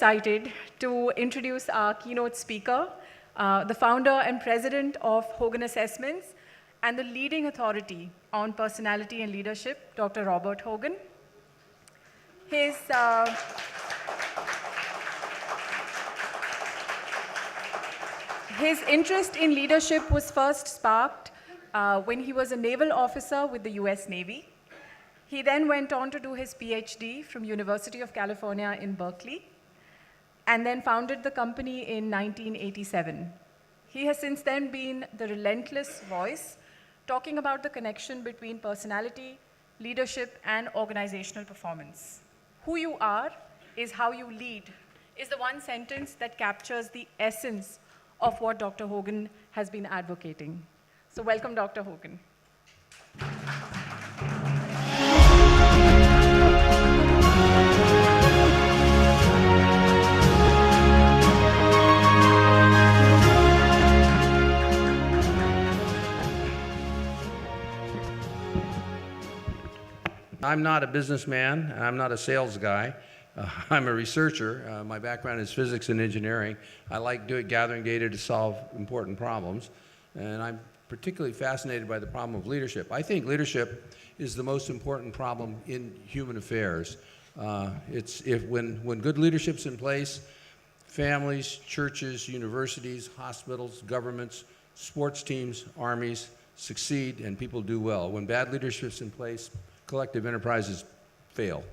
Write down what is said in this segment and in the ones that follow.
excited to introduce our keynote speaker, the founder and president of Hogan Assessments, and the leading authority on personality and leadership, Dr. Robert Hogan. His interest in leadership was first sparked when he was a naval officer with the US Navy. He then went on to do his PhD from University of California in Berkeley, and then founded the company in 1987. He has since then been the relentless voice talking about the connection between personality, leadership, and organizational performance. Who you are is how you lead is the one sentence that captures the essence of what Dr. Hogan has been advocating. So welcome, Dr. Hogan. I'm not a businessman, and I'm not a sales guy. I'm a researcher. My background is physics and engineering. I like gathering data to solve important problems, and I'm particularly fascinated by the problem of leadership. I think leadership is the most important problem in human affairs. When good leadership's in place, families, churches, universities, hospitals, governments, sports teams, armies succeed, and people do well. When bad leadership's in place, collective enterprises fail.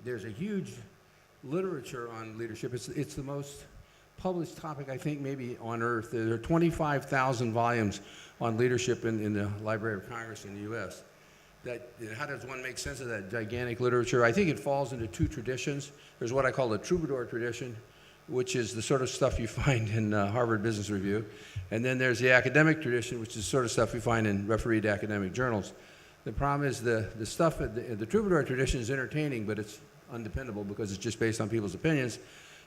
There's a huge literature on leadership. It's the most published topic, I think, maybe on earth. There are 25,000 volumes on leadership in the Library of Congress in the US. How does one make sense of that gigantic literature? I think it falls into two traditions. There's what I call the troubadour tradition, which is the sort of stuff you find in Harvard Business Review. And then there's the academic tradition, which is the sort of stuff you find in refereed academic journals. The problem is the stuff, the troubadour tradition is entertaining, but it's undependable because it's just based on people's opinions.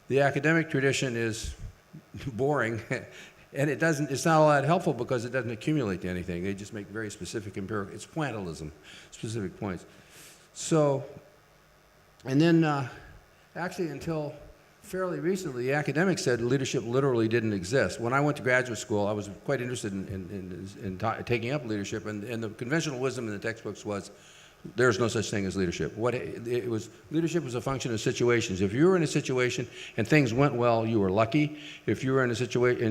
The academic tradition is boring, and it's not all that helpful because it doesn't accumulate to anything. They just make very specific empirical, it's pointillism, specific points. So, and then actually until fairly recently, the academics said leadership literally didn't exist. When I went to graduate school, I was quite interested in taking up leadership, and the conventional wisdom in the textbooks was there's no such thing as leadership. Leadership was a function of situations. If you were in a situation and things went well, you were lucky. If you were in a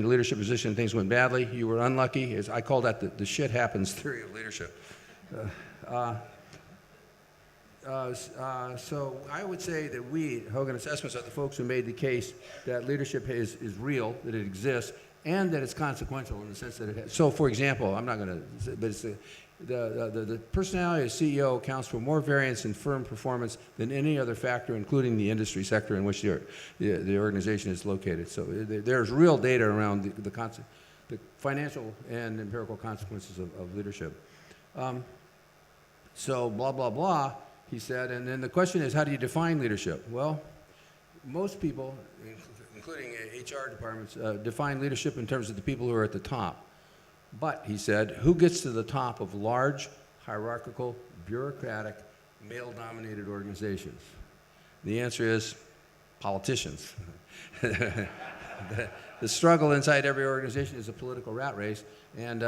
leadership position and things went badly, you were unlucky. I call that the shit happens theory of leadership. So I would say that we, Hogan Assessments, are the folks who made the case that leadership is real, that it exists, and that it's consequential in the sense that it has. So, for example, I'm not going to, but it's the personality of CEO accounts for more variance in firm performance than any other factor, including the industry sector in which the organization is located. So there's real data around the financial and empirical consequences of leadership. So blah, blah, blah, he said, and then the question is, how do you define leadership? Well, most people, including HR departments, define leadership in terms of the people who are at the top. But, he said, who gets to the top of large, hierarchical, bureaucratic, male-dominated organizations? The answer is politicians. The struggle inside every organization is a political rat race, and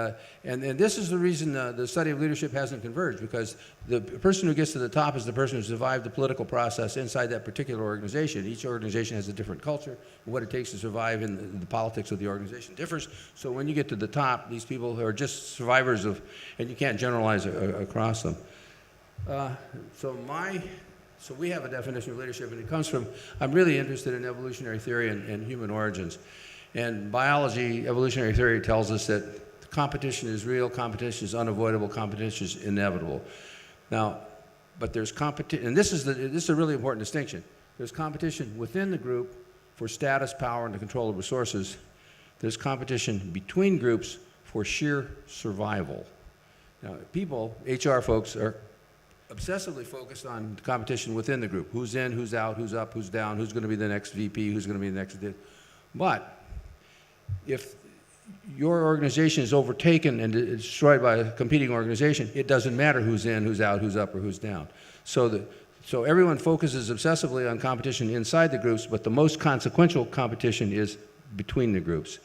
this is the reason the study of leadership hasn't converged, because the person who gets to the top is the person who survived the political process inside that particular organization. Each organization has a different culture, and what it takes to survive in the politics of the organization differs. So when you get to the top, these people are just survivors of, and you can't generalize across them. So we have a definition of leadership, and it comes from, I'm really interested in evolutionary theory and human origins. And biology, evolutionary theory tells us that competition is real, competition is unavoidable, competition is inevitable. Now, but there's competition, and this is a really important distinction. There's competition within the group for status, power, and the control of resources. There's competition between groups for sheer survival. Now, people, HR folks, are obsessively focused on competition within the group. Who's in, who's out, who's up, who's down, who's going to be the next VP, who's going to be the next... But if your organization is overtaken and destroyed by a competing organization, it doesn't matter who's in, who's out, who's up, or who's down. So So everyone focuses obsessively on competition inside the groups, but the most consequential competition is between the groups.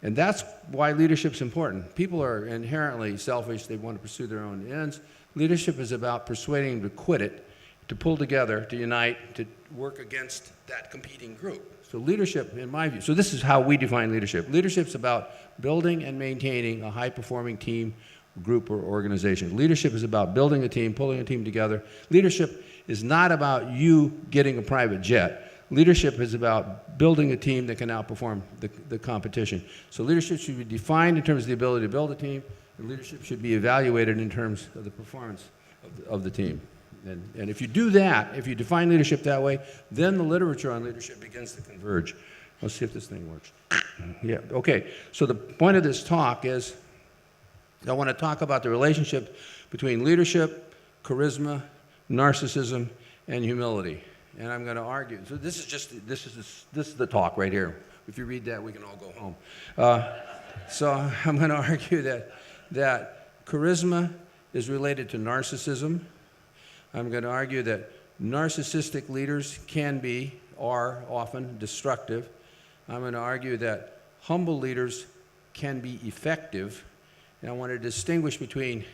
And that's why leadership's important. People are inherently selfish. They want to pursue their own ends. Leadership is about persuading them to quit it, to pull together, to unite, to work against that competing group. So leadership, in my view, so this is how we define leadership. Leadership's about building and maintaining a high-performing team, group, or organization. Leadership is about building a team, pulling a team together. Leadership is not about you getting a private jet. Leadership is about building a team that can outperform the competition. So leadership should be defined in terms of the ability to build a team, and leadership should be evaluated in terms of the performance of the team. And if you do that, if you define leadership that way, then the literature on leadership begins to converge. Let's see if this thing works. Yeah, okay. So the point of this talk is I want to talk about the relationship between leadership, charisma, narcissism, and humility. And I'm going to argue. So this is the talk right here. If you read that, we can all go home. So I'm going to argue that charisma is related to narcissism. I'm going to argue that narcissistic leaders are often destructive. I'm going to argue that humble leaders can be effective. And I want to distinguish between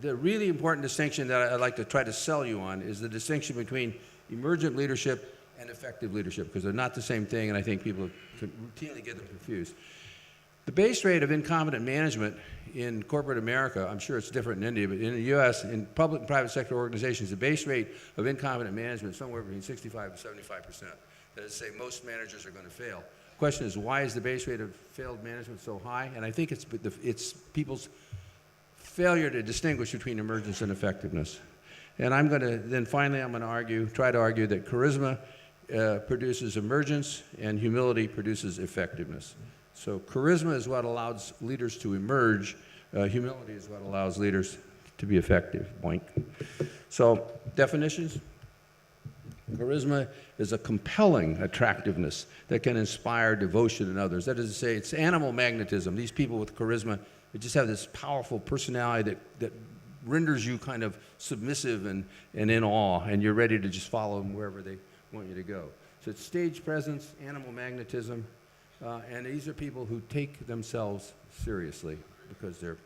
the really important distinction that I'd like to try to sell you on is the distinction between emergent leadership and effective leadership, because they're not the same thing, and I think people routinely get them confused. The base rate of incompetent management in corporate America, I'm sure it's different in India, but in the US, in public and private sector organizations, the base rate of incompetent management is somewhere between 65 and 75%. That is to say, most managers are going to fail. The question is, why is the base rate of failed management so high? And I think it's people's failure to distinguish between emergence and effectiveness. And I'm going to, then finally, I'm going to try to argue that charisma produces emergence and humility produces effectiveness. So charisma is what allows leaders to emerge. Humility is what allows leaders to be effective. Boink. So definitions. Charisma is a compelling attractiveness that can inspire devotion in others. That is to say, it's animal magnetism. These people with charisma, they just have this powerful personality that renders you kind of submissive and in awe, and you're ready to just follow them wherever they want you to go. So it's stage presence, animal magnetism, and these are people who take themselves seriously because they're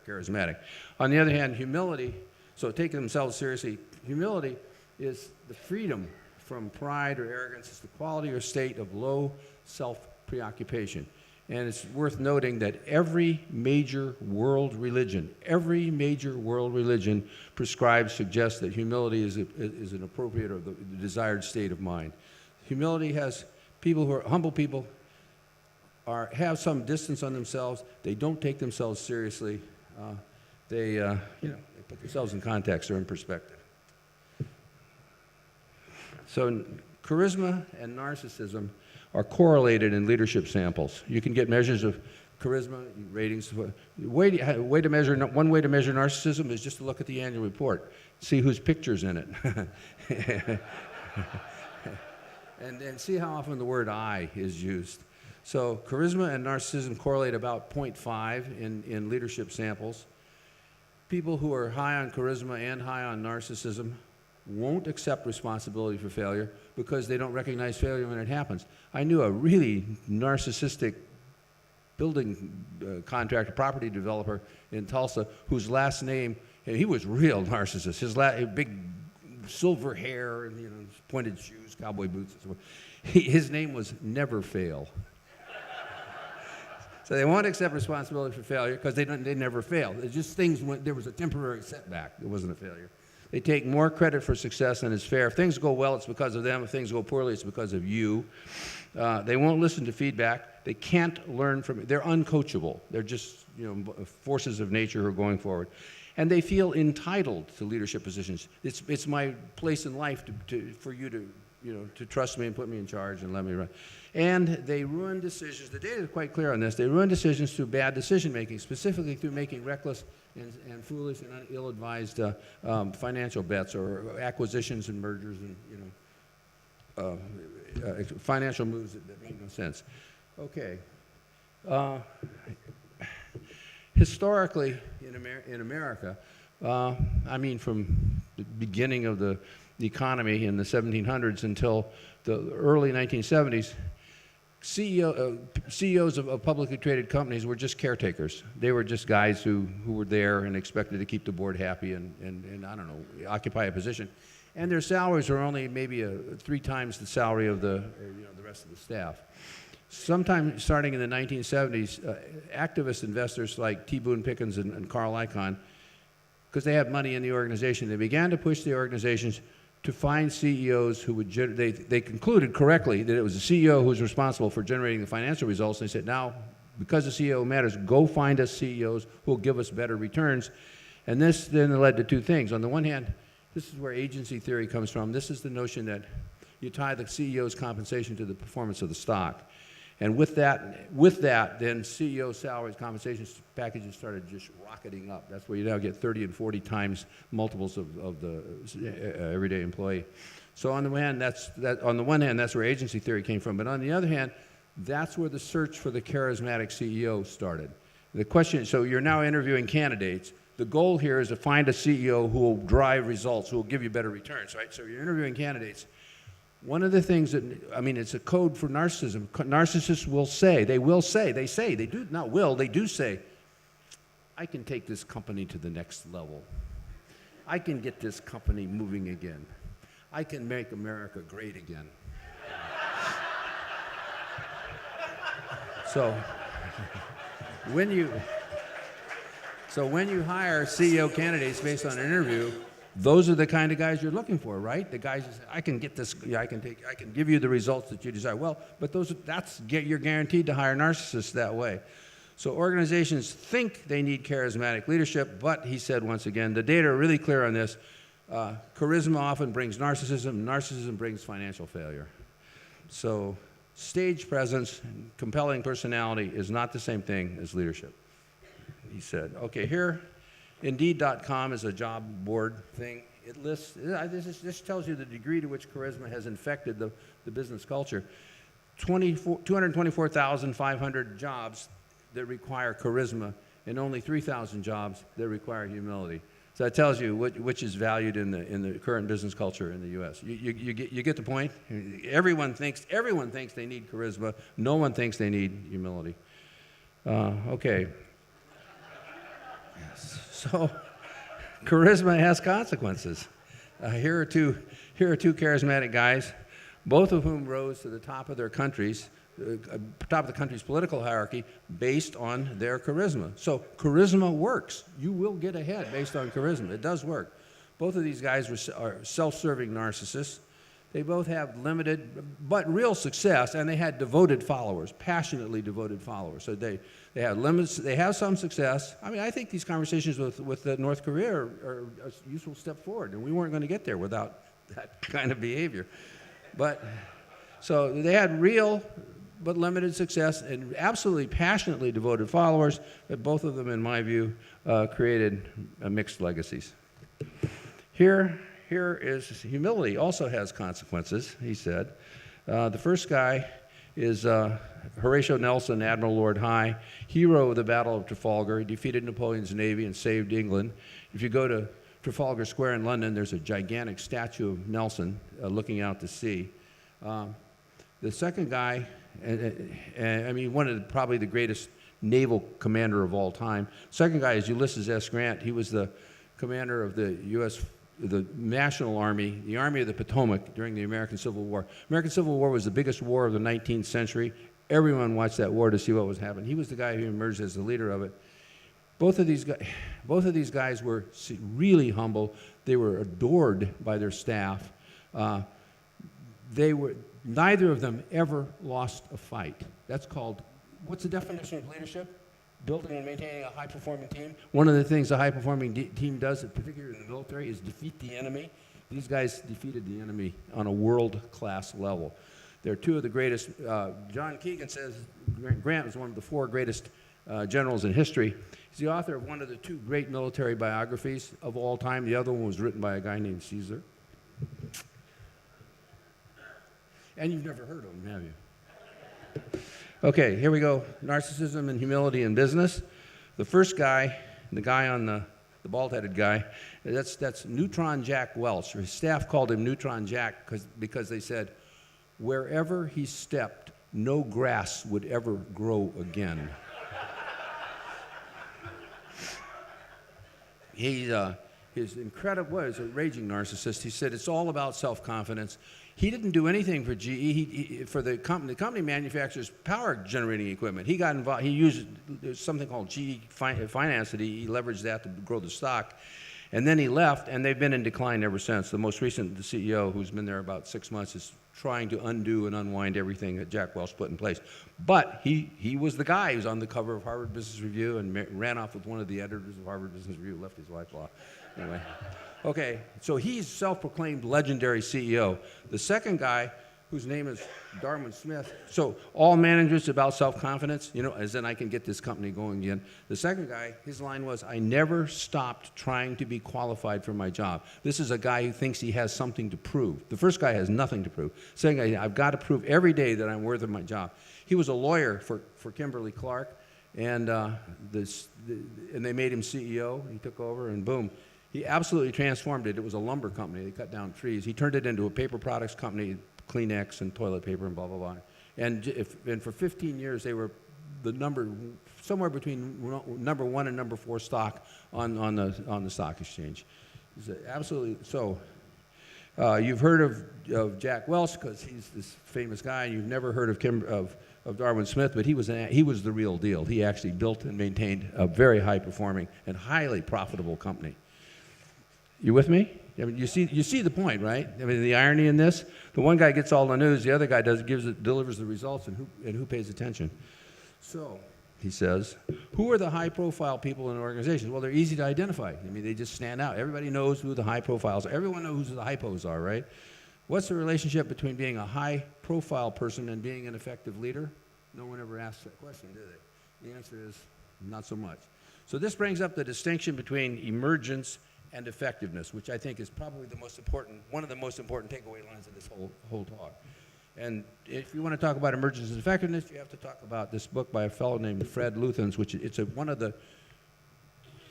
charismatic. On the other hand, humility, so taking themselves seriously, humility is the freedom from pride or arrogance. It's the quality or state of low self-preoccupation. And it's worth noting that every major world religion suggests that humility is an appropriate or the desired state of mind. Humility has people who are humble people have some distance on themselves. They don't take themselves seriously. They put themselves in context or in perspective. So charisma and narcissism are correlated in leadership samples. You can get measures of charisma ratings. One way to measure narcissism is just to look at the annual report, see whose picture's in it, and see how often the word "I" is used. So charisma and narcissism correlate about 0.5 in leadership samples. People who are high on charisma and high on narcissism won't accept responsibility for failure because they don't recognize failure when it happens. I knew a really narcissistic building contractor, property developer in Tulsa, whose last name, and he was real narcissist. His big silver hair and pointed shoes, cowboy boots, and so forth. His name was Never Fail. So they won't accept responsibility for failure because they never fail. It's just there was a temporary setback. It wasn't a failure. They take more credit for success than is fair. If things go well, it's because of them. If things go poorly, it's because of you. They won't listen to feedback. They can't learn from it. They're uncoachable. They're just forces of nature who are going forward. And they feel entitled to leadership positions. It's my place in life for you to trust me and put me in charge and let me run. And they ruin decisions. The data is quite clear on this. They ruin decisions through bad decision making, specifically through making reckless and foolish and ill-advised financial bets or acquisitions and mergers and financial moves that make no sense. Okay. Historically, in America, I mean from the beginning of the the economy in the 1700s until the early 1970s, CEOs of publicly traded companies were just caretakers. They were just guys who were there and expected to keep the board happy and I don't know, occupy a position. And their salaries were only maybe 3 times the salary of the rest of the staff. Sometime starting in the 1970s, activist investors like T. Boone Pickens and Carl Icahn, because they had money in the organization, they began to push the organizations to find CEOs who would, they concluded correctly that it was the CEO who was responsible for generating the financial results. They said, now, because the CEO matters, go find us CEOs who will give us better returns. And this then led to 2 things. On the one hand, this is where agency theory comes from. This is the notion that you tie the CEO's compensation to the performance of the stock. And with that, then CEO salaries, compensation packages started just rocketing up. That's where you now get 30 and 40 times multiples of the everyday employee. So on the one hand, that's where agency theory came from. But on the other hand, that's where the search for the charismatic CEO started. The question, so you're now interviewing candidates. The goal here is to find a CEO who will drive results, who will give you better returns, right? So you're interviewing candidates. One of the things that, I mean, it's a code for narcissism. Narcissists will say, they do, not will, they do say, I can take this company to the next level. I can get this company moving again. I can make America great again. So when you hire CEO candidates based on an interview, those are the kind of guys you're looking for, right? The guys who say, I can get this, I can give you the results that you desire. Well, but you're guaranteed to hire narcissists that way. So organizations think they need charismatic leadership, but he said once again, the data are really clear on this. Charisma often brings narcissism. Narcissism brings financial failure. So stage presence, compelling personality is not the same thing as leadership, he said. Okay, here, Indeed.com is a job board thing. It lists, this tells you the degree to which charisma has infected the business culture. 224,500 jobs that require charisma and only 3,000 jobs that require humility. So that tells you which is valued in the current business culture in the U.S. You get the point? Everyone thinks they need charisma. No one thinks they need humility. Okay. So, charisma has consequences. Here are two charismatic guys, both of whom rose to the top of their countries, top of the country's political hierarchy, based on their charisma. So, charisma works. You will get ahead based on charisma. It does work. Both of these guys are self-serving narcissists. They both have limited but real success, and they had devoted followers, passionately devoted followers. So they have limits. They have some success. I mean, I think these conversations with North Korea are a useful step forward, and we weren't going to get there without that kind of behavior. But so they had real but limited success and absolutely passionately devoted followers. But both of them, in my view, created mixed legacies. Here is humility also has consequences, he said. The first guy is Horatio Nelson, Admiral Lord High, hero of the Battle of Trafalgar. He defeated Napoleon's navy and saved England. If you go to Trafalgar Square in London, there's a gigantic statue of Nelson looking out to sea. The second guy, I mean, probably the greatest naval commander of all time. Second guy is Ulysses S. Grant. He was the commander of the the National Army, the Army of the Potomac during the American Civil War. American Civil War was the biggest war of the 19th century. Everyone watched that war to see what was happening. He was the guy who emerged as the leader of it. Both of these guys were really humble. They were adored by their staff. Neither of them ever lost a fight. That's called, what's the definition of leadership? Building and maintaining a high-performing team. One of the things a high-performing team does, particularly in the military, is defeat the enemy. These guys defeated the enemy on a world-class level. They're two of the greatest. John Keegan says Grant is one of the 4 greatest generals in history. He's the author of one of the 2 great military biographies of all time. The other one was written by a guy named Caesar. And you've never heard of him, have you? Okay, here we go. Narcissism and humility in business. The first guy, the guy on the the bald-headed guy. That's Neutron Jack Welch. His staff called him Neutron Jack because they said, wherever he stepped, no grass would ever grow again. His incredible, was a raging narcissist. He said it's all about self-confidence. He didn't do anything for GE. For the company manufactures power generating equipment. He got involved. He used something called GE Finance that he leveraged that to grow the stock. And then he left, and they've been in decline ever since. The most recent, the CEO, who's been there about 6 months, is trying to undo and unwind everything that Jack Welch put in place. But he was the guy who was on the cover of Harvard Business Review and ran off with one of the editors of Harvard Business Review, left his wife law. Anyway. Okay, so he's self-proclaimed legendary CEO. The second guy, whose name is Darwin Smith, so all managers about self-confidence, as in I can get this company going again. The second guy, his line was, I never stopped trying to be qualified for my job. This is a guy who thinks he has something to prove. The first guy has nothing to prove. Second guy, I've got to prove every day that I'm worth of my job. He was a lawyer for Kimberly-Clark, and they made him CEO. He took over, and boom. He absolutely transformed it. It was a lumber company. They cut down trees. He turned it into a paper products company, Kleenex and toilet paper and blah, blah, blah. And for 15 years, they were somewhere between number 1 and number 4 stock on the stock exchange. Absolutely. So you've heard of Jack Welch because he's this famous guy. You've never heard of Darwin Smith, but he was the real deal. He actually built and maintained a very high-performing and highly profitable company. You with me? I mean, you see the point, right? I mean, the irony in this: the one guy gets all the news, the other guy delivers the results, and who pays attention? So, he says, who are the high-profile people in an organization? Well, they're easy to identify. I mean, they just stand out. Everybody knows who the high profiles are. Everyone knows who the hypos are, right? What's the relationship between being a high-profile person and being an effective leader? No one ever asks that question, do they? The answer is not so much. So this brings up the distinction between emergence and effectiveness, which I think is probably one of the most important takeaway lines of this whole talk. And if you want to talk about emergence and effectiveness, you have to talk about this book by a fellow named Fred Luthans, which it's one of the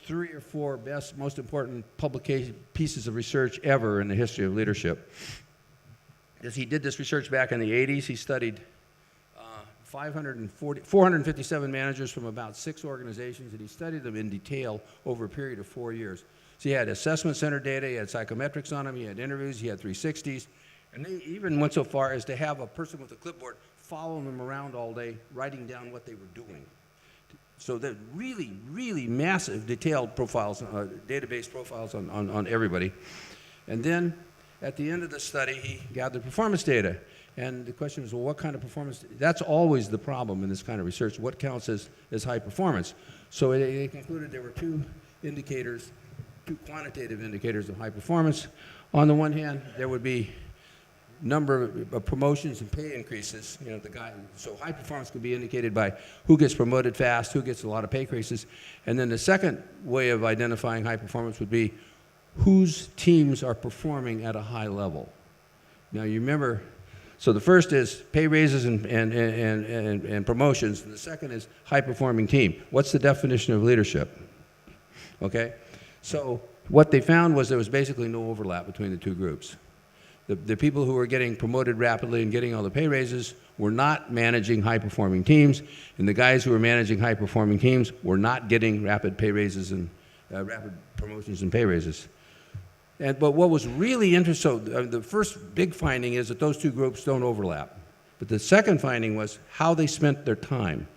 3 or 4 best, most important pieces of research ever in the history of leadership. As he did this research back in the 80s, he studied 457 managers from about 6 organizations, and he studied them in detail over a period of 4 years. So he had assessment center data, he had psychometrics on them, he had interviews, he had 360s, and they even went so far as to have a person with a clipboard following them around all day, writing down what they were doing. So they're really, really massive detailed profiles, database profiles on everybody. And then at the end of the study, he gathered performance data. And the question is, well, what kind of performance? That's always the problem in this kind of research. What counts as high performance? So it concluded there were 2 quantitative indicators of high performance. On the one hand, there would be number of promotions and pay increases. So high performance could be indicated by who gets promoted fast, who gets a lot of pay increases. And then the second way of identifying high performance would be whose teams are performing at a high level. Now you remember, so the first is pay raises and promotions, and the second is high performing team. What's the definition of leadership? Okay? So what they found was there was basically no overlap between the 2 groups. The people who were getting promoted rapidly and getting all the pay raises were not managing high-performing teams, and the guys who were managing high-performing teams were not getting rapid pay raises and rapid promotions and pay raises. But what was really interesting, so the first big finding is that those 2 groups don't overlap. But the second finding was how they spent their time.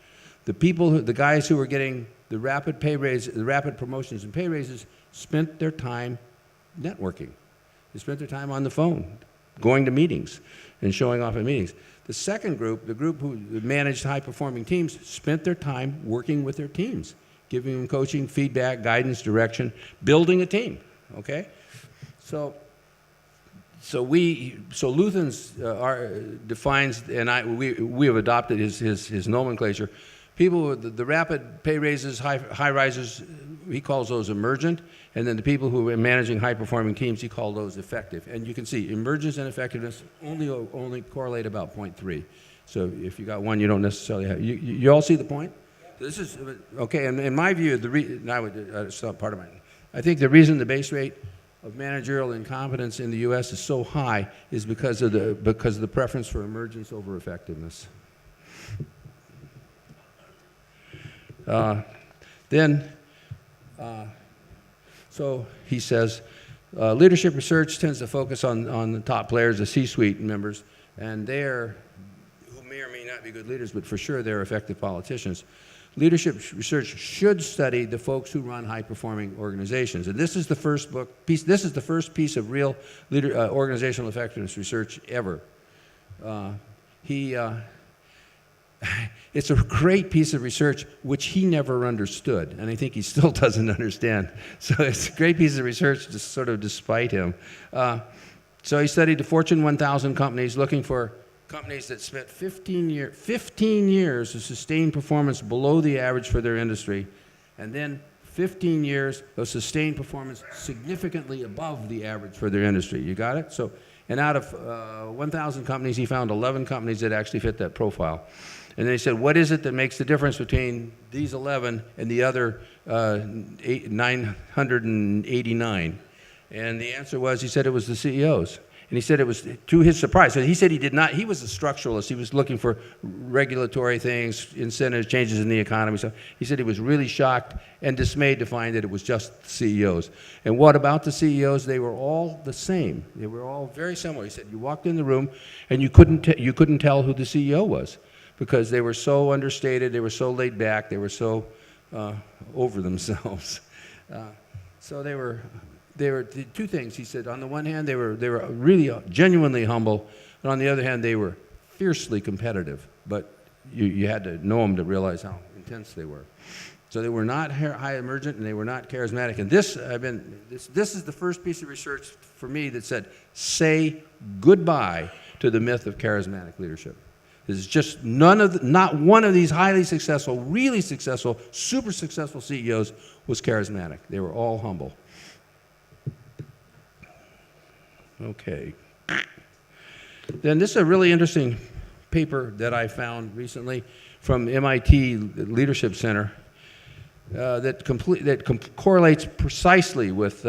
The guys who were getting the rapid pay raise, the rapid promotions and pay raises, spent their time networking. They spent their time on the phone, going to meetings and showing off at meetings. The second group, the group who managed high-performing teams, spent their time working with their teams, giving them coaching, feedback, guidance, direction, building a team. Okay, so Luthans defines, and we have adopted his nomenclature. People with the rapid pay raises, high rises, he calls those emergent, and then the people who are managing high-performing teams, he calls those effective. And you can see emergence and effectiveness only correlate about 0.3. So if you got 1, you don't necessarily have. You all see the point? This is okay. And in my view, it's not part of mine. I think the reason the base rate of managerial incompetence in the U.S. is so high is because of the preference for emergence over effectiveness. So he says, leadership research tends to focus on the top players, the C-suite members, and who may or may not be good leaders, but for sure they're effective politicians. Leadership research should study the folks who run high-performing organizations, and this is the first piece of real organizational effectiveness research ever. It's a great piece of research which he never understood, and I think he still doesn't understand. So it's a great piece of research, just sort of despite him. So he studied the Fortune 1000 companies, looking for companies that spent 15 years of sustained performance below the average for their industry, and then 15 years of sustained performance significantly above the average for their industry. You got it? So, and out of 1,000 companies, he found 11 companies that actually fit that profile. And then he said, what is it that makes the difference between these 11 and the other 989? And the answer was, he said it was the CEOs. And he said it was, to his surprise, so he said he did not, he was a structuralist. He was looking for regulatory things, incentives, changes in the economy. So he said he was really shocked and dismayed to find that it was just the CEOs. And what about the CEOs? They were all the same. They were all very similar. He said you walked in the room and you couldn't tell who the CEO was, because they were so understated, they were so laid back, they were so over themselves. So they were two things. He said, on the one hand, they were really genuinely humble, and on the other hand, they were fiercely competitive. But you had to know them to realize how intense they were. So they were not high emergent, and they were not charismatic. And this is the first piece of research for me that said, say goodbye to the myth of charismatic leadership. There's just not one of these highly successful, really successful, super successful CEOs was charismatic. They were all humble. Okay. Then this is a really interesting paper that I found recently from MIT Leadership Center that correlates precisely with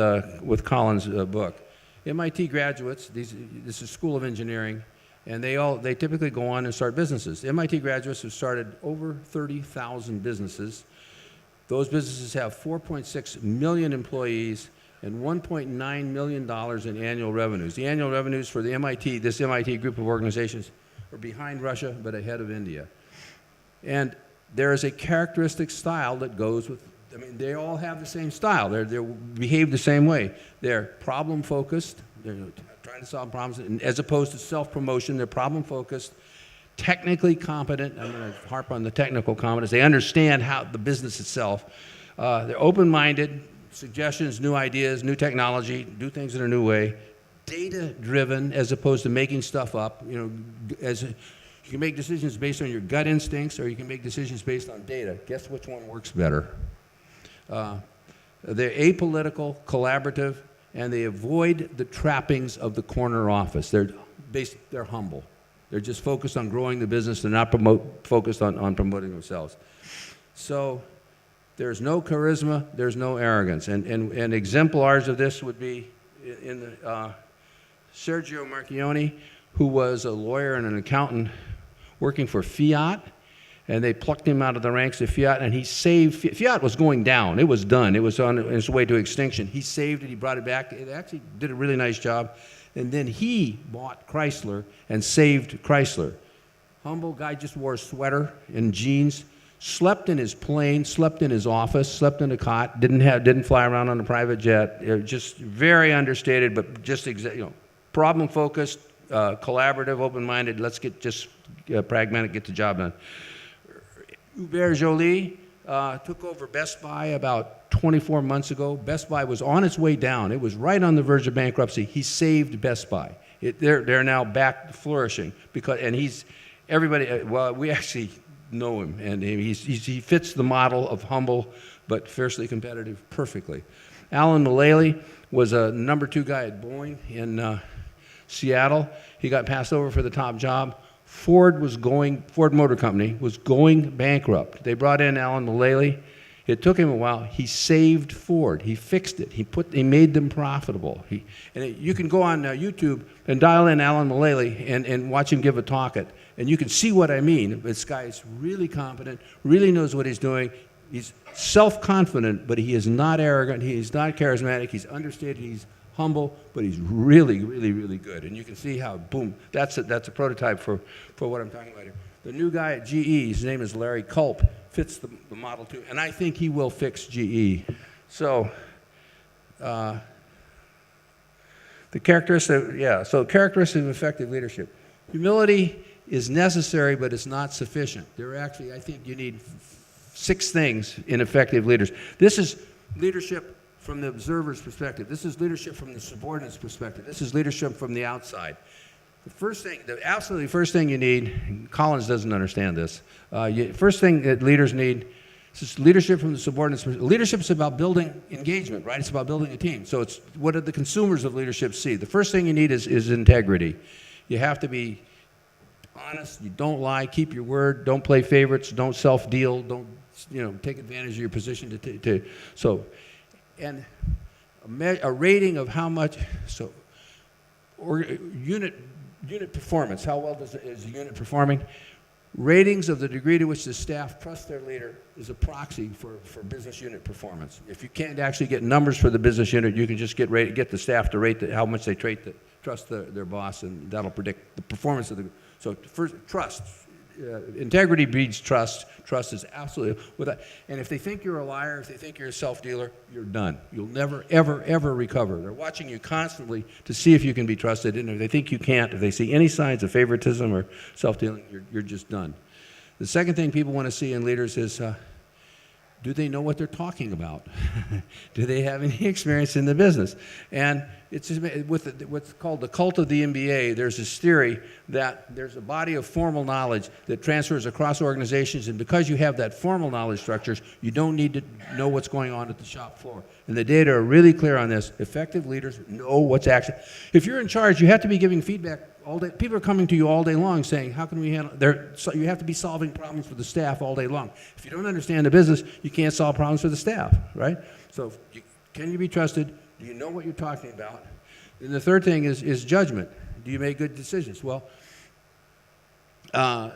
Collins' book. MIT graduates, this is School of Engineering, and they typically go on and start businesses. MIT graduates have started over 30,000 businesses. Those businesses have 4.6 million employees and $1.9 million in annual revenues. The annual revenues for this MIT group of organizations are behind Russia, but ahead of India. And there is a characteristic style that goes with, I mean, they all have the same style. They behave the same way. They're problem-focused. They're trying to solve problems, and as opposed to self-promotion. They're problem-focused, technically competent. I'm going to harp on the technical competence. They understand how the business itself. They're open-minded, suggestions, new ideas, new technology, do things in a new way. Data-driven, as opposed to making stuff up. You can make decisions based on your gut instincts, or you can make decisions based on data. Guess which one works better? They're apolitical, collaborative, and they avoid the trappings of the corner office. They're humble. They're just focused on growing the business. They're not focused on promoting themselves. So there's no charisma, there's no arrogance. And exemplars of this would be Sergio Marchionne, who was a lawyer and an accountant working for Fiat, and they plucked him out of the ranks of Fiat, and he saved, Fiat was going down. It was done. It was on its way to extinction. He saved it. He brought it back. It actually did a really nice job. And then he bought Chrysler and saved Chrysler. Humble guy, just wore a sweater and jeans, slept in his plane, slept in his office, slept in a cot, didn't fly around on a private jet. Just very understated, but just problem-focused, collaborative, open-minded. Let's get just pragmatic, get the job done. Hubert Joly took over Best Buy about 24 months ago. Best Buy was on its way down. It was right on the verge of bankruptcy. He saved Best Buy. They're now back flourishing we actually know him, and he fits the model of humble but fiercely competitive perfectly. Alan Mulally was a number 2 guy at Boeing in Seattle. He got passed over for the top job. Ford Motor Company was going bankrupt. They brought in Alan Mulally. It took him a while. He saved Ford. He fixed it. He made them profitable. You can go on YouTube and dial in Alan Mullally and watch him give a talk and you can see what I mean. This guy is really competent, really knows what he's doing. He's self-confident, but he is not arrogant. He's not charismatic. He's understated. He's humble, but he's really, really, really good. And you can see how, boom, that's a prototype for what I'm talking about here. The new guy at GE, his name is Larry Culp, fits the Model 2, and I think he will fix GE. So, the characteristics of effective leadership. Humility is necessary, but it's not sufficient. There are actually, I think you need 6 things in effective leaders. This is leadership from the observer's perspective. This is leadership from the subordinate's perspective. This is leadership from the outside. The absolutely first thing you need, Collins doesn't understand this, first thing that leaders need is leadership from the subordinate's perspective. Leadership is about building engagement, right? It's about building a team. So it's what do the consumers of leadership see? The first thing you need is integrity. You have to be honest, you don't lie, keep your word, don't play favorites, don't self-deal, don't take advantage of your position and a rating of how much, or unit performance, how well is the unit performing? Ratings of the degree to which the staff trust their leader is a proxy for business unit performance. If you can't actually get numbers for the business unit, you can just get the staff to rate how much they trust their boss, and that'll predict the performance of the. So first, trust. Integrity breeds trust. Trust is absolutely without. And if they think you're a liar, if they think you're a self-dealer, you're done. You'll never, ever, ever recover. They're watching you constantly to see if you can be trusted. And if they think you can't, if they see any signs of favoritism or self-dealing, you're just done. The second thing people want to see in leaders is, do they know what they're talking about? Do they have any experience in the business? And it's with what's called the cult of the MBA, there's this theory that there's a body of formal knowledge that transfers across organizations, and because you have that formal knowledge structures, you don't need to know what's going on at the shop floor. And the data are really clear on this. Effective leaders know what's actually. If you're in charge, you have to be giving feedback all day. People are coming to you all day long saying, how can we handle, you have to be solving problems for the staff all day long. If you don't understand the business, you can't solve problems for the staff, right? So can you be trusted? Do you know what you're talking about? And the third thing is judgment. Do you make good decisions? Well, how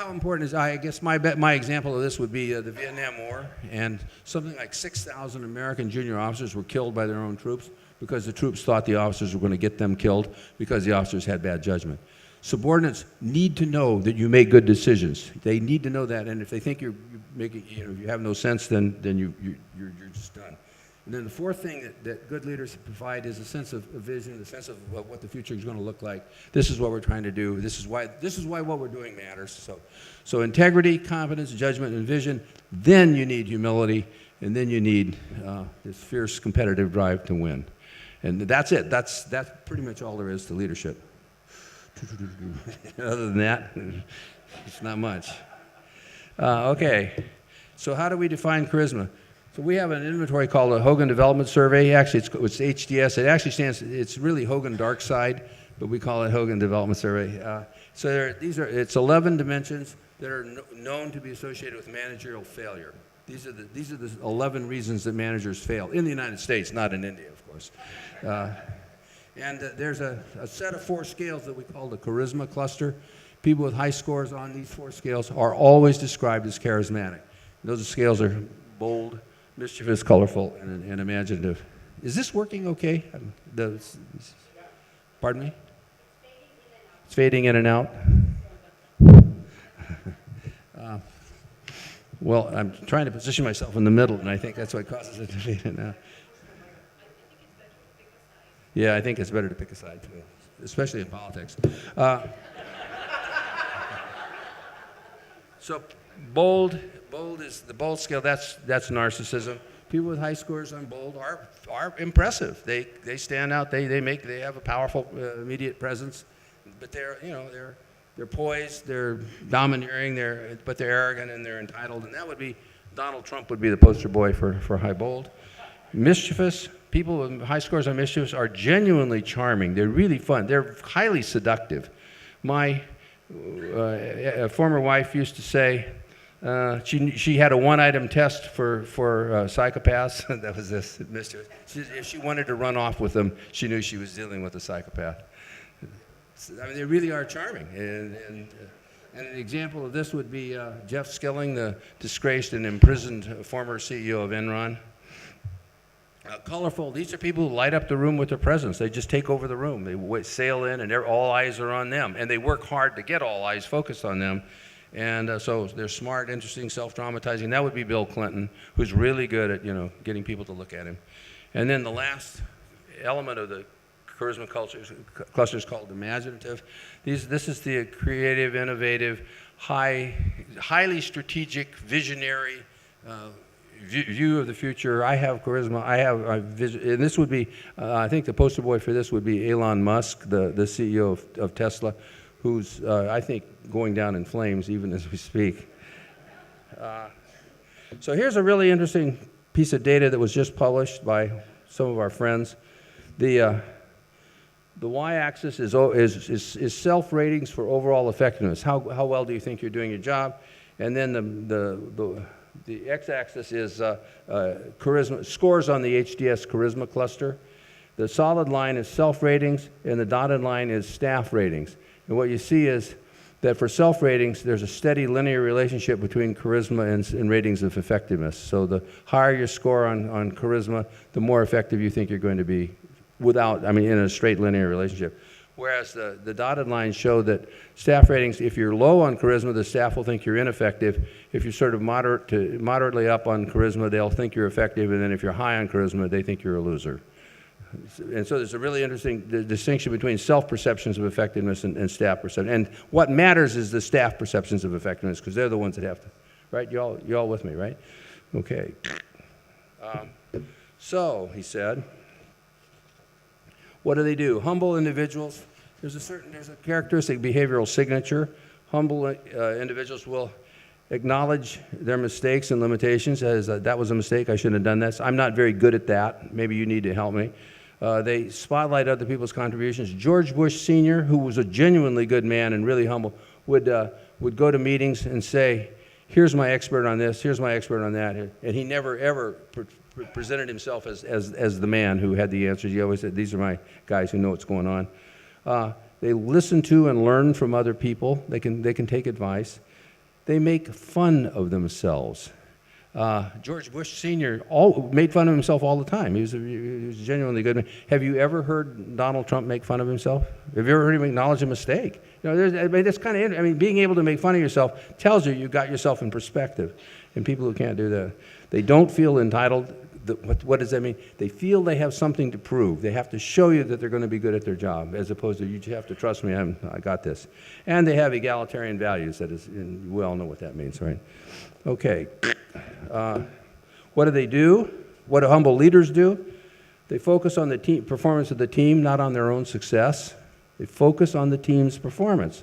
important is, I guess my example of this would be the Vietnam War, and something like 6,000 American junior officers were killed by their own troops because the troops thought the officers were going to get them killed because the officers had bad judgment. Subordinates need to know that you make good decisions. They need to know that, and if they think you're making, if you have no sense, then you're just done. And then the fourth thing that good leaders provide is a sense of vision, a sense of what the future is going to look like. This is what we're trying to do. This is why what we're doing matters. So integrity, confidence, judgment, and vision. Then you need humility, and then you need this fierce competitive drive to win. And that's it. That's pretty much all there is to leadership. Other than that, it's not much. Okay, so how do we define charisma? So we have an inventory called a Hogan Development Survey. Actually, it's HDS. It actually it's really Hogan Dark Side, but we call it Hogan Development Survey. It's 11 dimensions that are known to be associated with managerial failure. These are the 11 reasons that managers fail in the United States, not in India, of course. There's a set of 4 scales that we call the charisma cluster. People with high scores on these 4 scales are always described as charismatic. Those scales are bold, mischievous, colorful, and imaginative. Is this working okay? Pardon me? It's fading in and out. Well, I'm trying to position myself in the middle, and I think that's what causes it to fade in and out. Yeah, I think it's better to pick a side, too, especially in politics. So bold is the bold scale. That's narcissism. People with high scores on bold are impressive. They stand out. They have a powerful immediate presence, but they're poised. They're domineering. But they're arrogant and they're entitled. And that would be Donald Trump would be the poster boy for high bold. Mischievous. People with high scores on mischievous are genuinely charming. They're really fun. They're highly seductive. My former wife used to say, She had a one-item test for psychopaths. That was this, Mr. If she wanted to run off with them, she knew she was dealing with a psychopath. I mean, they really are charming. And an example of this would be Jeff Skilling, the disgraced and imprisoned former CEO of Enron. Colorful. These are people who light up the room with their presence. They just take over the room. They sail in, and all eyes are on them. And they work hard to get all eyes focused on them. And so they're smart, interesting, self-dramatizing. That would be Bill Clinton, who's really good at getting people to look at him. And then the last element of the charisma cluster is called imaginative. This is the creative, innovative, highly strategic, visionary view of the future. I have charisma. I have a vision, and this would be, I think, the poster boy for this would be Elon Musk, the CEO of Tesla, who's I think going down in flames even as we speak. So here's a really interesting piece of data that was just published by some of our friends. The y-axis is self-ratings for overall effectiveness. How well do you think you're doing your job? And then the x-axis is charisma, scores on the HDS charisma cluster. The solid line is self-ratings, and the dotted line is staff ratings. And what you see is that for self-ratings, there's a steady linear relationship between charisma and ratings of effectiveness. So the higher your score on charisma, the more effective you think you're going to be in a straight linear relationship. Whereas the dotted lines show that staff ratings, if you're low on charisma, the staff will think you're ineffective. If you're sort of moderately up on charisma, they'll think you're effective. And then if you're high on charisma, they think you're a loser. And so there's a really interesting distinction between self-perceptions of effectiveness and staff perception. And what matters is the staff perceptions of effectiveness, because they're the ones that have to, right? You all with me, right? Okay. So, he said, what do? Humble individuals, there's a characteristic behavioral signature. Humble individuals will acknowledge their mistakes and limitations as that was a mistake, I shouldn't have done this. I'm not very good at that. Maybe you need to help me. They spotlight other people's contributions. George Bush Sr., who was a genuinely good man and really humble, would go to meetings and say, here's my expert on this, here's my expert on that. And he never, ever presented himself as the man who had the answers. He always said, these are my guys who know what's going on. They listen to and learn from other people. They can take advice. They make fun of themselves. George Bush Sr. made fun of himself all the time. He was a genuinely good man. Have you ever heard Donald Trump make fun of himself? Have you ever heard him acknowledge a mistake? That's kind of, being able to make fun of yourself tells you got yourself in perspective. And people who can't do that, they don't feel entitled. What does that mean? They feel they have something to prove. They have to show you that they're going to be good at their job, as opposed to, you just have to trust me, I got this. And they have egalitarian values. That is, and we all know what that means, right? Okay. What do? What do humble leaders do? They focus on the team performance of the team, not on their own success. They focus on the team's performance.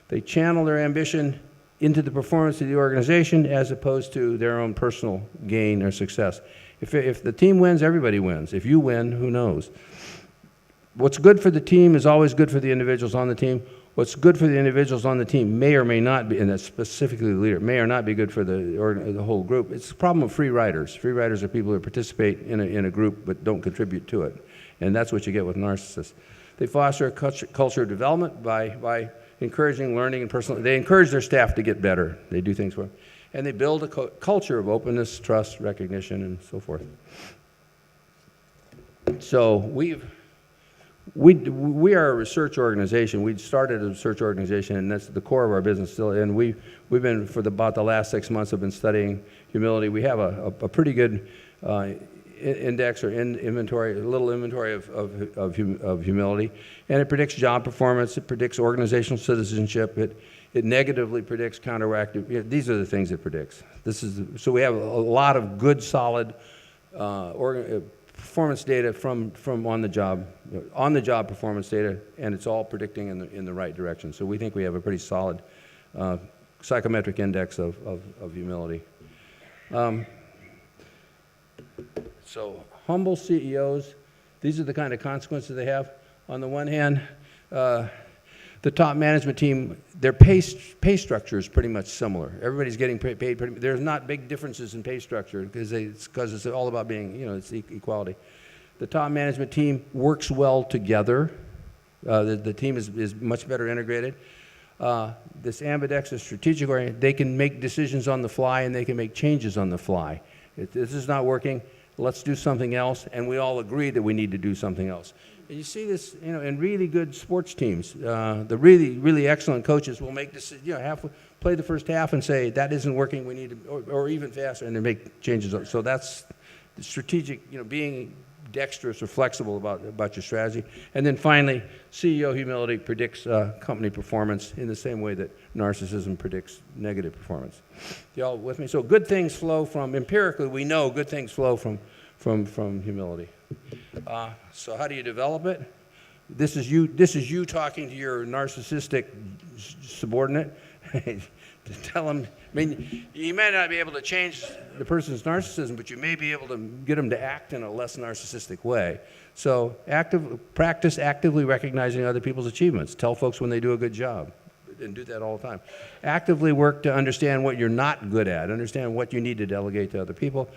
They channel their ambition into the performance of the organization as opposed to their own personal gain or success. If the team wins, everybody wins. If you win, who knows? What's good for the team is always good for the individuals on the team. What's good for the individuals on the team may or may not be, and that's specifically the leader, may or not be good for the whole group. It's a problem of free riders. Free riders are people who participate in a group but don't contribute to it. And that's what you get with narcissists. They foster a culture of development by encouraging learning and personal. They encourage their staff to get better. They do things for them. And they build a culture of openness, trust, recognition, and so forth. So we are a research organization. We started as a research organization, and that's the core of our business still. And we've been, for about the last 6 months, have been studying humility. We have a pretty good index or inventory, a little inventory of humility. And it predicts job performance. It predicts organizational citizenship. It negatively predicts counteractive. These are the things it predicts. So we have a lot of good, solid performance data from on the job performance data, and it's all predicting in the right direction. So we think we have a pretty solid psychometric index of humility. So humble CEOs, these are the kind of consequences they have. On the one hand, The top management team, their pay structure is pretty much similar. Everybody's getting paid pretty, there's not big differences in pay structure because it's all about being, it's equality. The top management team works well together. The team is much better integrated. This ambidextrous strategic orientation, they can make decisions on the fly and they can make changes on the fly. This is not working, let's do something else, and we all agree that we need to do something else. And you see this, in really good sports teams. The really, really excellent coaches will make this, play the first half and say, that isn't working, we need to, or even faster, and they make changes. So that's the strategic, being dexterous or flexible about your strategy. And then finally, CEO humility predicts company performance in the same way that narcissism predicts negative performance. You all with me? So good things flow from, empirically, we know good things flow from humility. So how do you develop it? This is you talking to your narcissistic subordinate. To tell them, you may not be able to change the person's narcissism, but you may be able to get them to act in a less narcissistic way. So practice actively recognizing other people's achievements. Tell folks when they do a good job, and do that all the time. Actively work to understand what you're not good at, understand what you need to delegate to other people.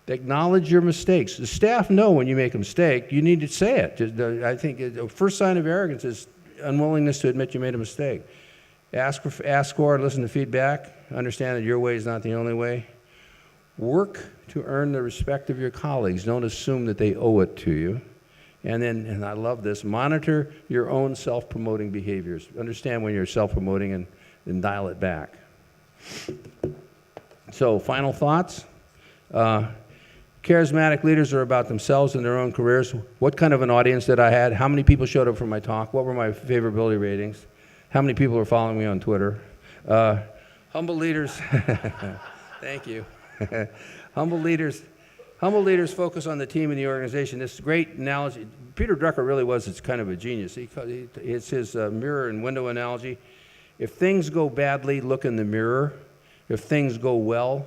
Acknowledge your mistakes. The staff know when you make a mistake. You need to say it. I think the first sign of arrogance is unwillingness to admit you made a mistake. Ask for, listen to feedback. Understand that your way is not the only way. Work to earn the respect of your colleagues. Don't assume that they owe it to you. And then, and I love this, monitor your own self-promoting behaviors. Understand when you're self-promoting and dial it back. So, final thoughts. Charismatic leaders are about themselves and their own careers. What kind of an audience did I have? How many people showed up for my talk? What were my favorability ratings? How many people are following me on Twitter? Humble leaders, thank you. Humble leaders focus on the team and the organization. This great analogy, Peter Drucker really was, it's kind of a genius. It's his mirror and window analogy. If things go badly, look in the mirror. If things go well,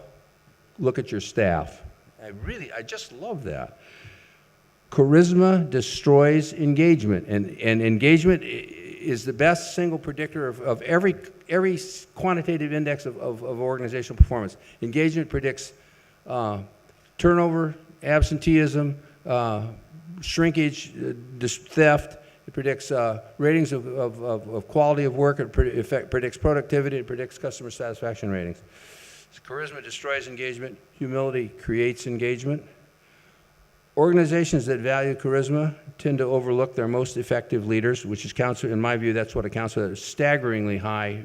look at your staff. I just love that. Charisma destroys engagement, and engagement is the best single predictor of every quantitative index of organizational performance. Engagement predicts turnover, absenteeism, shrinkage, theft. It predicts ratings of quality of work. It predicts productivity. It predicts customer satisfaction ratings. Charisma destroys engagement. Humility creates engagement. Organizations that value charisma tend to overlook their most effective leaders, which is in my view, that's what accounts for a staggeringly high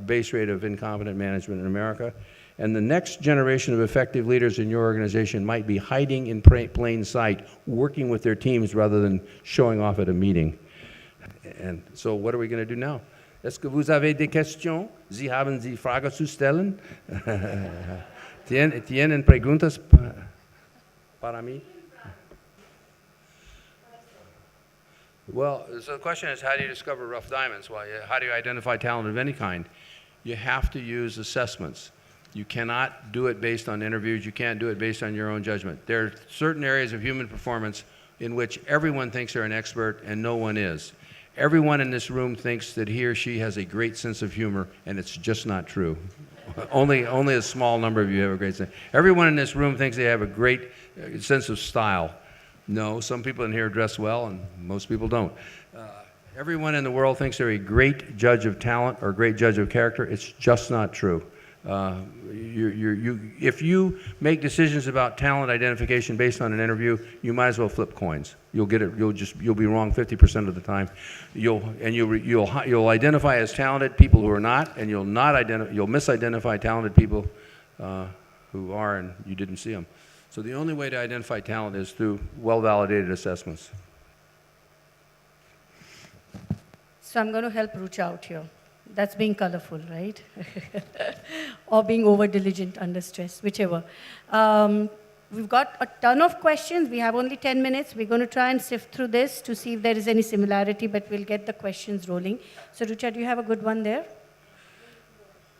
base rate of incompetent management in America. And the next generation of effective leaders in your organization might be hiding in plain sight, working with their teams rather than showing off at a meeting. And so what are we going to do now? Est-ce que vous avez des questions? Sie haben Sie Fragen zu stellen? ¿Tienen preguntas para mí? Well, so the question is, how do you discover rough diamonds? Well, how do you identify talent of any kind? You have to use assessments. You cannot do it based on interviews. You can't do it based on your own judgment. There are certain areas of human performance in which everyone thinks they're an expert and no one is. Everyone in this room thinks that he or she has a great sense of humor, and it's just not true. only a small number of you have a great sense. Everyone in this room thinks they have a great sense of style. No, some people in here dress well, and most people don't. Everyone in the world thinks they're a great judge of talent or a great judge of character. It's just not true. If you make decisions about talent identification based on an interview, you might as well flip coins. You'll get it. You'll be wrong 50% of the time. You'll identify as talented people who are not, and you'll misidentify talented people who are, and you didn't see them. So the only way to identify talent is through well-validated assessments. So I'm going to help Rucha out here. That's being colorful, right? Or being over-diligent under stress, whichever. We've got a ton of questions. We have only 10 minutes. We're going to try and sift through this to see if there is any similarity, but we'll get the questions rolling. So Rucha, do you have a good one there?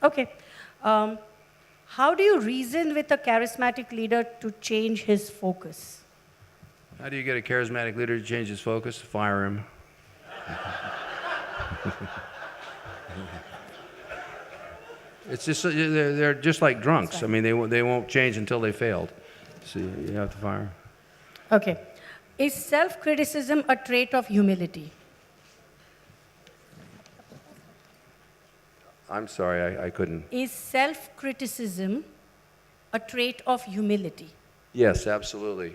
Okay. How do you reason with a charismatic leader to change his focus? How do you get a charismatic leader to change his focus? Fire him. It's just, they're just like drunks. I mean, they won't change until they failed. So you have to fire. Okay. Is self-criticism a trait of humility? I'm sorry, I couldn't. Is self-criticism a trait of humility? Yes, absolutely.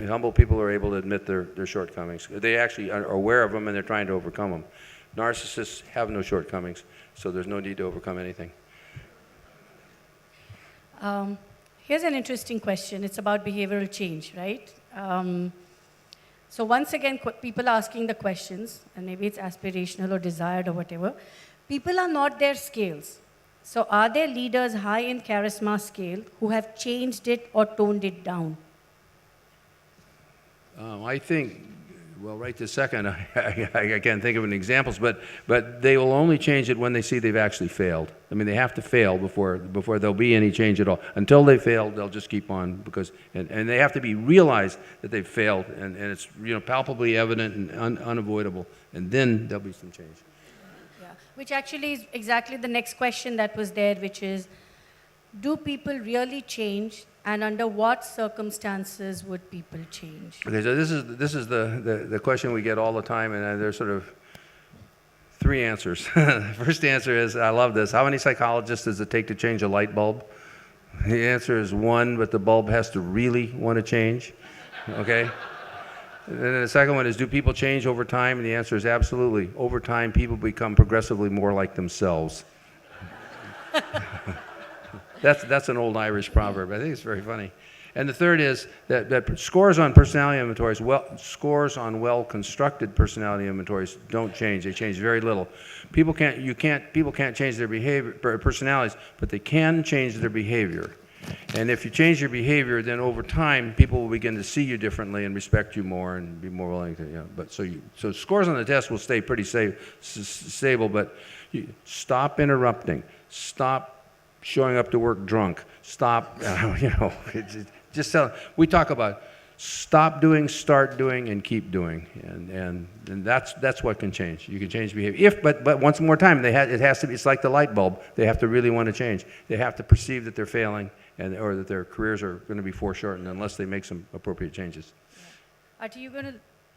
Humble people are able to admit their shortcomings. They actually are aware of them and they're trying to overcome them. Narcissists have no shortcomings, so there's no need to overcome anything. Here's an interesting question. It's about behavioral change, right? So once again, people are asking the questions, and maybe it's aspirational or desired or whatever. People are not their scales. So are there leaders high in charisma scale who have changed it or toned it down? I think, well, right this second, I can't think of any examples, but they will only change it when they see they've actually failed. I mean, they have to fail before there'll be any change at all. Until they fail, they'll just keep on because, and they have to be realized that they've failed, and it's palpably evident and unavoidable, and then there'll be some change. Yeah, which actually is exactly the next question that was there, which is, do people really change, and under what circumstances would people change? Okay, so this is the question we get all the time, and there's sort of three answers. The first answer is, I love this. How many psychologists does it take to change a light bulb? The answer is one, but the bulb has to really want to change. Okay? And then the second one is, do people change over time? And the answer is absolutely. Over time, people become progressively more like themselves. That's an old Irish proverb. I think it's very funny. And the third is that scores on personality inventories, scores on well-constructed personality inventories don't change. They change very little. People can't change their behavior, personalities, but they can change their behavior. And if you change your behavior, then over time, people will begin to see you differently and respect you more and be more willing to, But so scores on the test will stay pretty stable, but stop interrupting. Stop showing up to work drunk. Stop, just tell. We talk about stop doing, start doing, and keep doing, and that's what can change. You can change behavior. But once more time, it has to be. It's like the light bulb. They have to really want to change. They have to perceive that they're failing, or that their careers are going to be foreshortened unless they make some appropriate changes. Artie, you're going to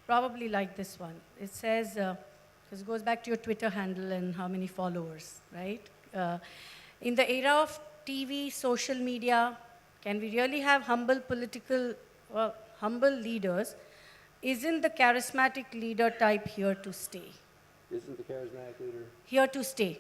probably like this one. It says, because it goes back to your Twitter handle and how many followers, right? In the era of TV, social media, can we really have humble leaders? Isn't the charismatic leader type here to stay? Isn't the charismatic leader here to stay?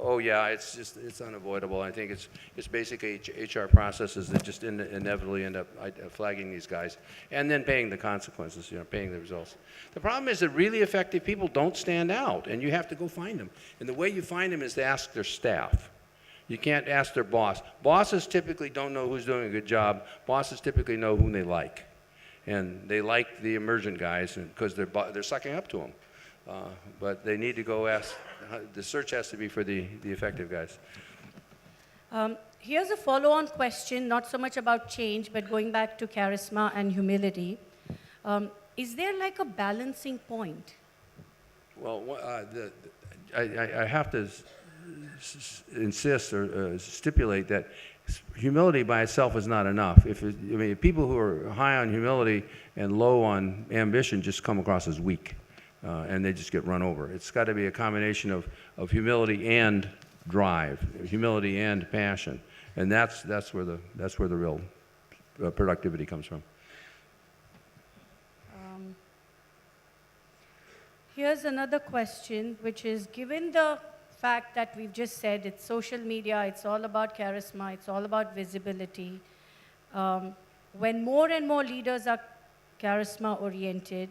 Oh yeah, it's unavoidable. I think it's basically HR processes that just inevitably end up flagging these guys, and then paying the consequences. Paying the results. The problem is that really effective people don't stand out, and you have to go find them. And the way you find them is to ask their staff. You can't ask their boss. Bosses typically don't know who's doing a good job. Bosses typically know whom they like, and they like the emergent guys because they're sucking up to them. But they need to go ask. The search has to be for the effective guys. Here's a follow-on question, not so much about change, but going back to charisma and humility. Is there like a balancing point? Well, I have to insist or stipulate that humility by itself is not enough. People who are high on humility and low on ambition just come across as weak. And they just get run over. It's got to be a combination of humility and drive, humility and passion, and that's where the real productivity comes from. Here's another question, which is, given the fact that we've just said it's social media, it's all about charisma, it's all about visibility, when more and more leaders are charisma-oriented,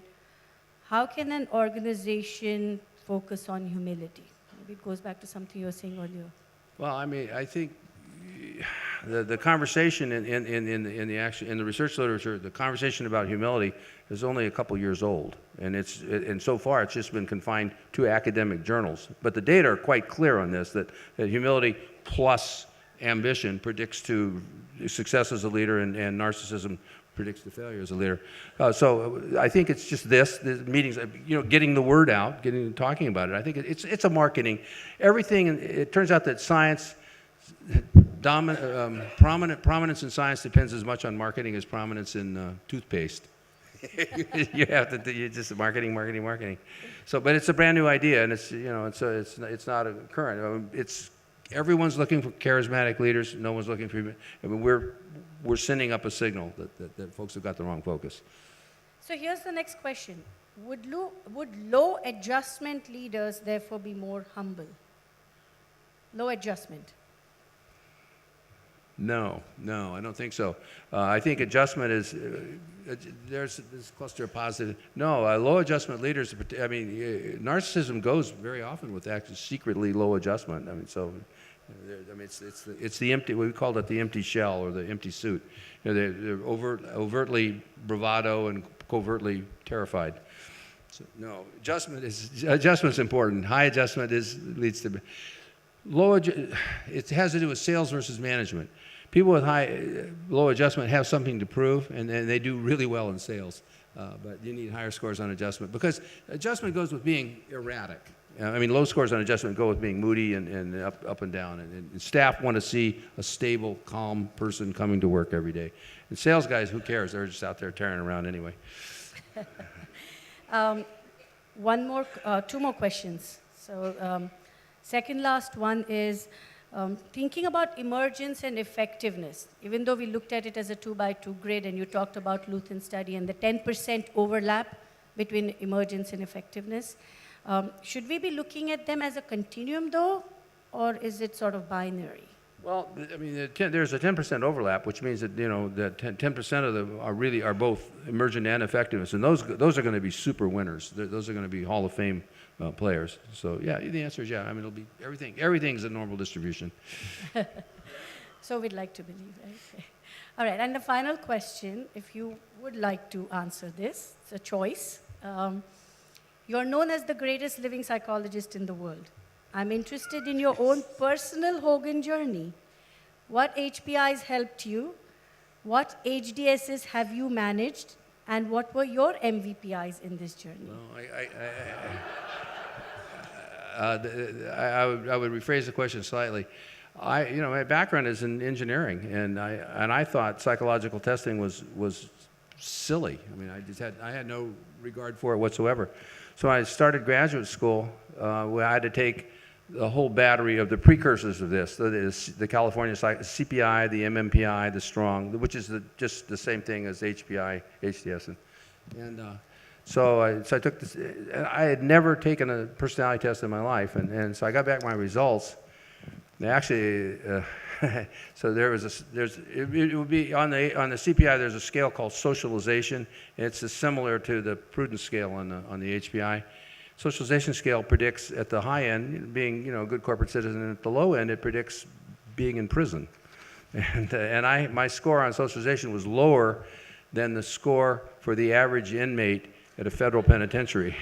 how can an organization focus on humility? Maybe it goes back to something you were saying earlier. Well, I think the conversation in the research literature, the conversation about humility is only a couple years old, and so far it's just been confined to academic journals. But the data are quite clear on this, that humility plus ambition predicts to success as a leader, and narcissism predicts the failure as a leader. So I think it's just the meetings, getting the word out, talking about it. I think it's a marketing. Everything, it turns out that science Prominence in science depends as much on marketing as prominence in toothpaste. You have to, you just marketing. So, but it's a brand new idea, and it's, you know, it's not a current. It's everyone's looking for charismatic leaders. No one's looking for. I mean, we're sending up a signal that folks have got the wrong focus. So here's the next question. Would low adjustment leaders therefore be more humble? Low adjustment. No, I don't think so. I think adjustment is, there's this cluster of positive. No, low adjustment leaders, I mean, narcissism goes very often with actually secretly low adjustment. I mean, so, I mean, it's the empty, we called it the empty shell or the empty suit. You know, they're overtly bravado and covertly terrified. So, no, adjustment's important. High adjustment leads to it has to do with sales versus management. People with low adjustment have something to prove, and they do really well in sales. But you need higher scores on adjustment because adjustment goes with being erratic. I mean, low scores on adjustment go with being moody and up and down. And staff want to see a stable, calm person coming to work every day. And sales guys, who cares? They're just out there tearing around anyway. Two more questions. So. Second last one is thinking about emergence and effectiveness. Even though we looked at it as a 2x2 grid and you talked about Luthen study and the 10% overlap between emergence and effectiveness, should we be looking at them as a continuum though, or is it sort of binary? Well, I mean, there's a 10% overlap, which means that, you know, that 10% of them are both emergent and effectiveness, and those are going to be super winners. Those are going to be Hall of Fame players. So yeah, the answer is yeah. I mean, it'll be everything's a normal distribution. So we'd like to believe, right? All right, and the final question, if you would like to answer this, it's a choice. You're known as the greatest living psychologist in the world. I'm interested in your own personal Hogan journey. What HPIs helped you? What HDSs have you managed? And what were your MVPIs in this journey? Well, I would rephrase the question slightly. You know, my background is in engineering, and I thought psychological testing was silly. I mean, I had no regard for it whatsoever. So I started graduate school where I had to take the whole battery of the precursors of this, the California CPI, the MMPI, the Strong, which is just the same thing as HPI, HDS. So I took this. I had never taken a personality test in my life, and so I got back my results. They actually, so it would be on the CPI. There's a scale called socialization. It's similar to the prudence scale on the HPI. Socialization scale predicts at the high end being, you know, a good corporate citizen, and at the low end it predicts being in prison. And my score on socialization was lower than the score for the average inmate at a federal penitentiary.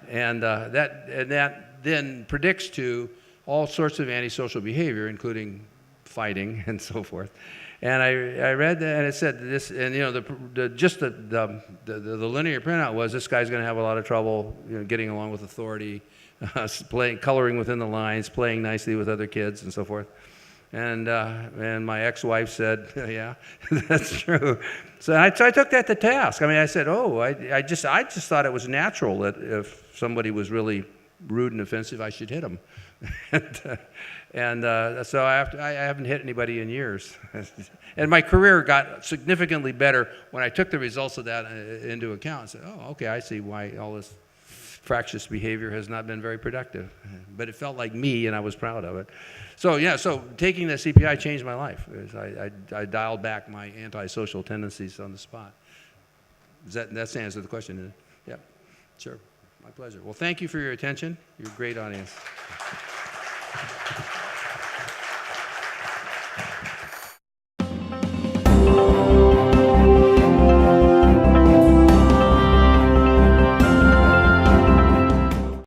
And that then predicts to all sorts of antisocial behavior, including fighting and so forth. And I read that, and it said this, and you know, the linear printout was this guy's going to have a lot of trouble, you know, getting along with authority, coloring within the lines, playing nicely with other kids, and so forth. And my ex-wife said, yeah, that's true. So I took that to task. I mean, I said, I just thought it was natural that if somebody was really rude and offensive, I should hit them. So I haven't hit anybody in years. And my career got significantly better when I took the results of that into account and said, okay, I see why all this fractious behavior has not been very productive. But it felt like me, and I was proud of it. So yeah, so taking the CPI changed my life. I dialed back my antisocial tendencies on the spot. That's the answer to the question, isn't it? Yeah, sure. My pleasure. Well, thank you for your attention. You're a great audience.